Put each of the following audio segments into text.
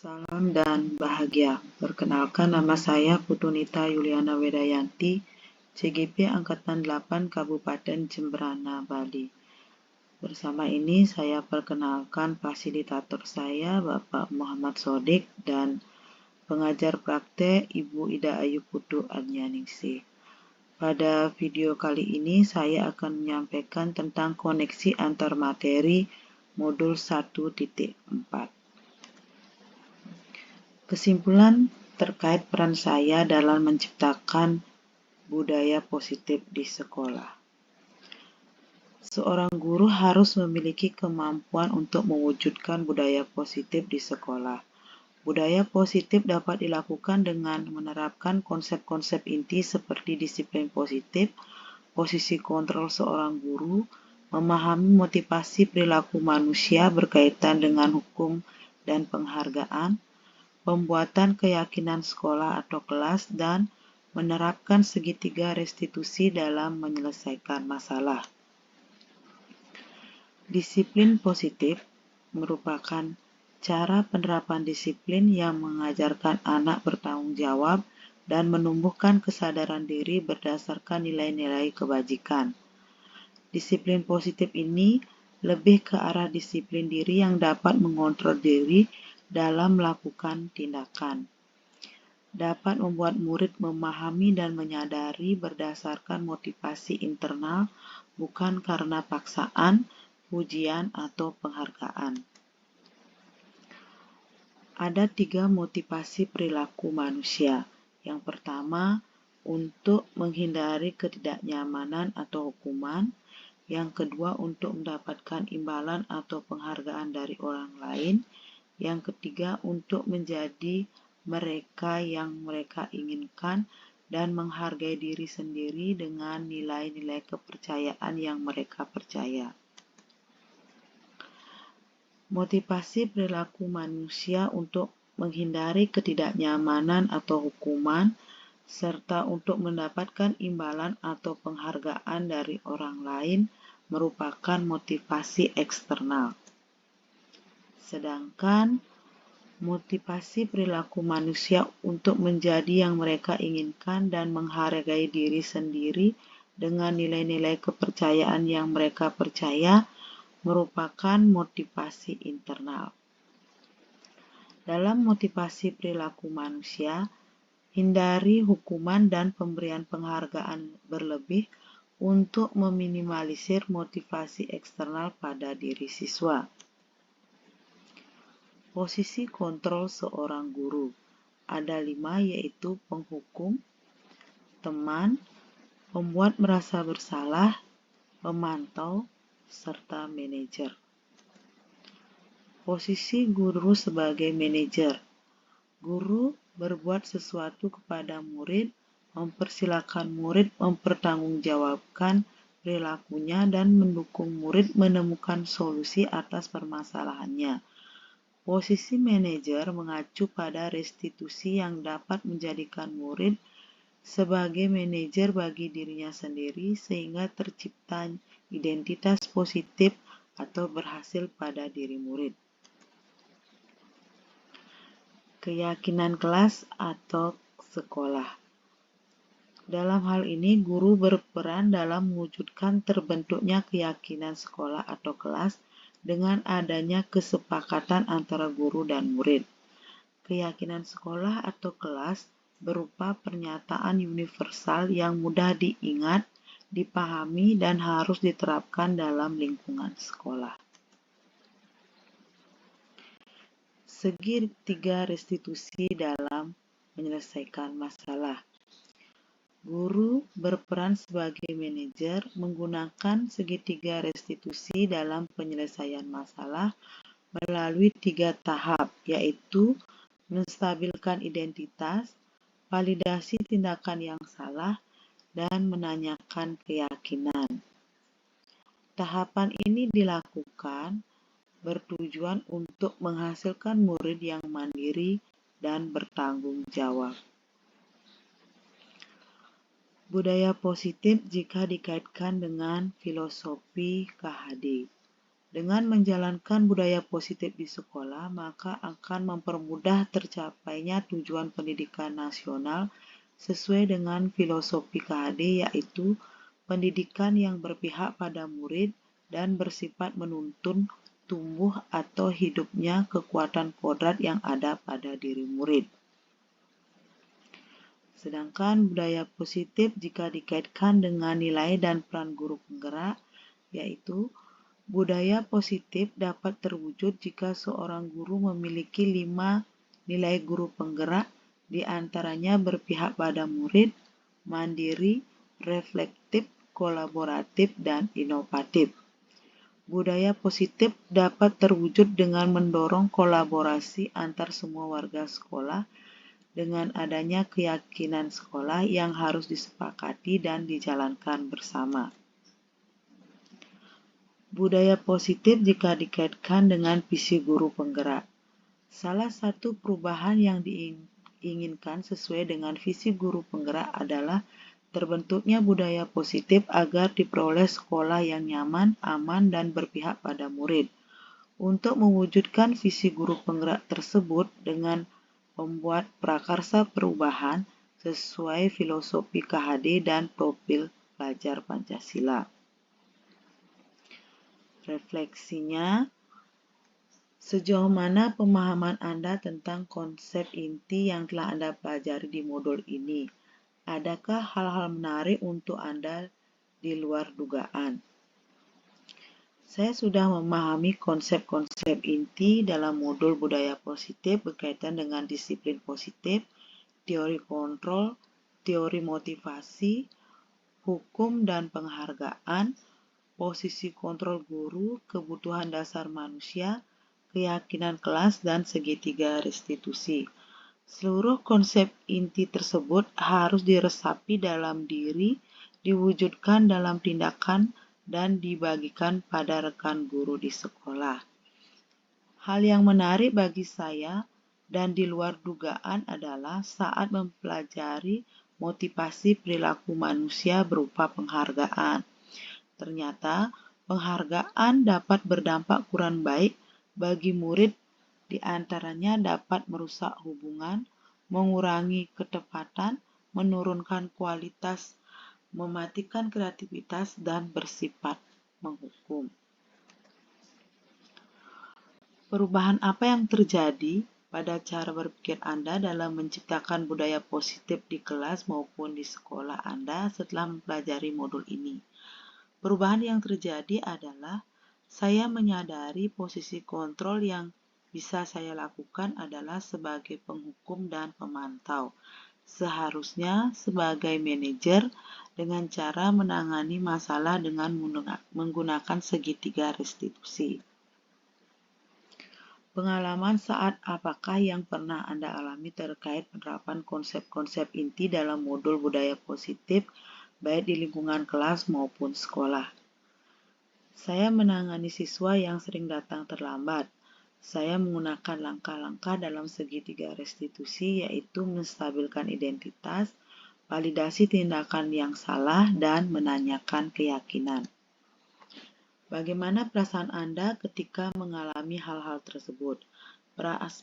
Salam dan bahagia. Perkenalkan, nama saya Putunita Yuliana Wedayanti, CGP Angkatan 8 Kabupaten Jemberana, Bali. Bersama ini saya perkenalkan fasilitator saya, Bapak Muhammad Sodik, dan pengajar praktek Ibu Ida Ayu Putu Adnyaningsih. Pada video kali ini saya akan menyampaikan tentang koneksi antar materi modul 1.4. Kesimpulan terkait peran saya dalam menciptakan budaya positif di sekolah. Seorang guru harus memiliki kemampuan untuk mewujudkan budaya positif di sekolah. Budaya positif dapat dilakukan dengan menerapkan konsep-konsep inti seperti disiplin positif, posisi kontrol seorang guru, memahami motivasi perilaku manusia berkaitan dengan hukum dan penghargaan, pembuatan keyakinan sekolah atau kelas, dan menerapkan segitiga restitusi dalam menyelesaikan masalah. Disiplin positif merupakan cara penerapan disiplin yang mengajarkan anak bertanggung jawab dan menumbuhkan kesadaran diri berdasarkan nilai-nilai kebajikan. Disiplin positif ini lebih ke arah disiplin diri yang dapat mengontrol diri dalam melakukan tindakan. Dapat membuat murid memahami dan menyadari berdasarkan motivasi internal, bukan karena paksaan, pujian, atau penghargaan. Ada 3 motivasi perilaku manusia. Yang pertama, untuk menghindari ketidaknyamanan atau hukuman. Yang kedua, untuk mendapatkan imbalan atau penghargaan dari orang lain. Yang ketiga, untuk menjadi mereka yang mereka inginkan dan menghargai diri sendiri dengan nilai-nilai kepercayaan yang mereka percaya. Motivasi perilaku manusia untuk menghindari ketidaknyamanan atau hukuman, serta untuk mendapatkan imbalan atau penghargaan dari orang lain merupakan motivasi eksternal. Sedangkan motivasi perilaku manusia untuk menjadi yang mereka inginkan dan menghargai diri sendiri dengan nilai-nilai kepercayaan yang mereka percaya merupakan motivasi internal. Dalam motivasi perilaku manusia, hindari hukuman dan pemberian penghargaan berlebih untuk meminimalisir motivasi eksternal pada diri siswa. Posisi kontrol seorang guru ada 5, yaitu penghukum, teman, pembuat merasa bersalah, pemantau, serta manajer. Posisi guru sebagai manajer. Guru berbuat sesuatu kepada murid, mempersilakan murid mempertanggungjawabkan perilakunya dan mendukung murid menemukan solusi atas permasalahannya. Posisi manajer mengacu pada restitusi yang dapat menjadikan murid sebagai manajer bagi dirinya sendiri sehingga tercipta identitas positif atau berhasil pada diri murid. Keyakinan kelas atau sekolah. Dalam hal ini, guru berperan dalam mewujudkan terbentuknya keyakinan sekolah atau kelas dengan adanya kesepakatan antara guru dan murid. Keyakinan sekolah atau kelas berupa pernyataan universal yang mudah diingat, dipahami, dan harus diterapkan dalam lingkungan sekolah. Segitiga restitusi dalam menyelesaikan masalah. Guru berperan sebagai manajer menggunakan segitiga restitusi dalam penyelesaian masalah melalui 3 tahap, yaitu menstabilkan identitas, validasi tindakan yang salah, dan menanyakan keyakinan. Tahapan ini dilakukan bertujuan untuk menghasilkan murid yang mandiri dan bertanggung jawab. Budaya positif jika dikaitkan dengan filosofi KHD. Dengan menjalankan budaya positif di sekolah, maka akan mempermudah tercapainya tujuan pendidikan nasional sesuai dengan filosofi KHD, yaitu pendidikan yang berpihak pada murid dan bersifat menuntun tumbuh atau hidupnya kekuatan kodrat yang ada pada diri murid. Sedangkan budaya positif jika dikaitkan dengan nilai dan peran guru penggerak, yaitu budaya positif dapat terwujud jika seorang guru memiliki 5 nilai guru penggerak, di antaranya berpihak pada murid, mandiri, reflektif, kolaboratif, dan inovatif. Budaya positif dapat terwujud dengan mendorong kolaborasi antar semua warga sekolah dengan adanya keyakinan sekolah yang harus disepakati dan dijalankan bersama. Budaya positif jika dikaitkan dengan visi guru penggerak. Salah satu perubahan yang diinginkan sesuai dengan visi guru penggerak adalah terbentuknya budaya positif agar diperoleh sekolah yang nyaman, aman, dan berpihak pada murid. Untuk mewujudkan visi guru penggerak tersebut dengan membuat prakarsa perubahan sesuai filosofi KHD dan profil pelajar Pancasila. Refleksinya, sejauh mana pemahaman Anda tentang konsep inti yang telah Anda pelajari di modul ini? Adakah hal-hal menarik untuk Anda di luar dugaan? Saya sudah memahami konsep-konsep inti dalam modul budaya positif berkaitan dengan disiplin positif, teori kontrol, teori motivasi, hukum dan penghargaan, posisi kontrol guru, kebutuhan dasar manusia, keyakinan kelas, dan segitiga restitusi. Seluruh konsep inti tersebut harus diresapi dalam diri, diwujudkan dalam tindakan, dan dibagikan pada rekan guru di sekolah. Hal yang menarik bagi saya dan di luar dugaan adalah saat mempelajari motivasi perilaku manusia berupa penghargaan. Ternyata, penghargaan dapat berdampak kurang baik bagi murid, di antaranya dapat merusak hubungan, mengurangi ketepatan, menurunkan kualitas, mematikan kreativitas, dan bersifat menghukum. Perubahan apa yang terjadi pada cara berpikir Anda dalam menciptakan budaya positif di kelas maupun di sekolah Anda setelah mempelajari modul ini? Perubahan yang terjadi adalah saya menyadari posisi kontrol yang bisa saya lakukan adalah sebagai penghukum dan pemantau. Seharusnya sebagai manajer dengan cara menangani masalah dengan menggunakan segitiga restitusi. Pengalaman saat apakah yang pernah Anda alami terkait penerapan konsep-konsep inti dalam modul budaya positif baik di lingkungan kelas maupun sekolah? Saya menangani siswa yang sering datang terlambat. Saya menggunakan langkah-langkah dalam segitiga restitusi, yaitu menstabilkan identitas, validasi tindakan yang salah, dan menanyakan keyakinan. Bagaimana perasaan Anda ketika mengalami hal-hal tersebut?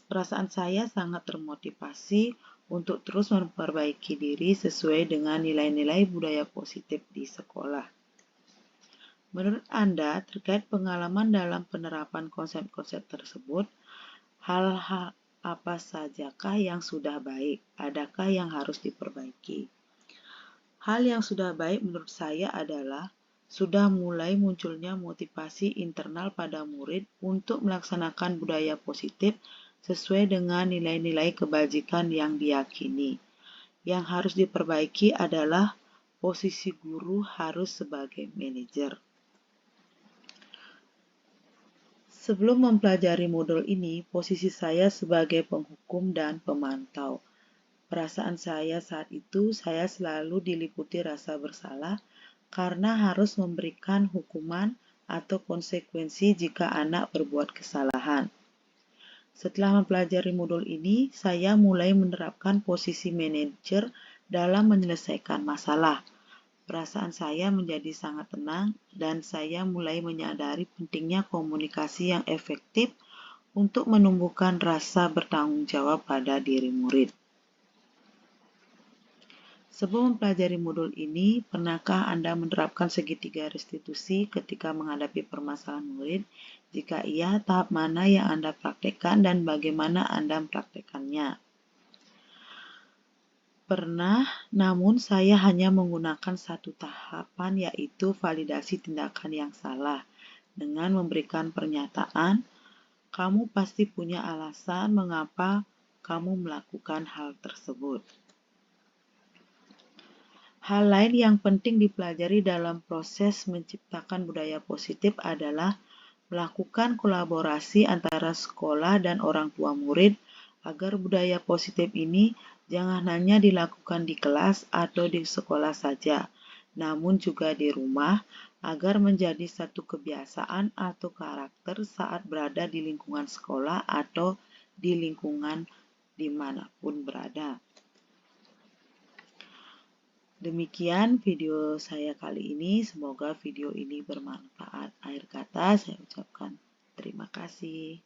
Perasaan saya sangat termotivasi untuk terus memperbaiki diri sesuai dengan nilai-nilai budaya positif di sekolah. Menurut Anda, terkait pengalaman dalam penerapan konsep-konsep tersebut, hal-hal apa sajakah yang sudah baik? Adakah yang harus diperbaiki? Hal yang sudah baik menurut saya adalah sudah mulai munculnya motivasi internal pada murid untuk melaksanakan budaya positif sesuai dengan nilai-nilai kebajikan yang diyakini. Yang harus diperbaiki adalah posisi guru harus sebagai manajer. Sebelum mempelajari modul ini, posisi saya sebagai penghukum dan pemantau. Perasaan saya saat itu, saya selalu diliputi rasa bersalah karena harus memberikan hukuman atau konsekuensi jika anak berbuat kesalahan. Setelah mempelajari modul ini, saya mulai menerapkan posisi manajer dalam menyelesaikan masalah. perasaan saya menjadi sangat tenang dan saya mulai menyadari pentingnya komunikasi yang efektif untuk menumbuhkan rasa bertanggung jawab pada diri murid. Sebelum mempelajari modul ini, pernahkah Anda menerapkan segitiga restitusi ketika menghadapi permasalahan murid? Jika iya, tahap mana yang Anda praktekkan dan bagaimana Anda mempraktekannya? Pernah, namun saya hanya menggunakan satu tahapan, yaitu validasi tindakan yang salah. Dengan memberikan pernyataan, kamu pasti punya alasan mengapa kamu melakukan hal tersebut. Hal lain yang penting dipelajari dalam proses menciptakan budaya positif adalah melakukan kolaborasi antara sekolah dan orang tua murid agar budaya positif ini jangan hanya dilakukan di kelas atau di sekolah saja, namun juga di rumah agar menjadi satu kebiasaan atau karakter saat berada di lingkungan sekolah atau di lingkungan dimanapun berada. Demikian video saya kali ini, semoga video ini bermanfaat. Akhir kata saya ucapkan terima kasih.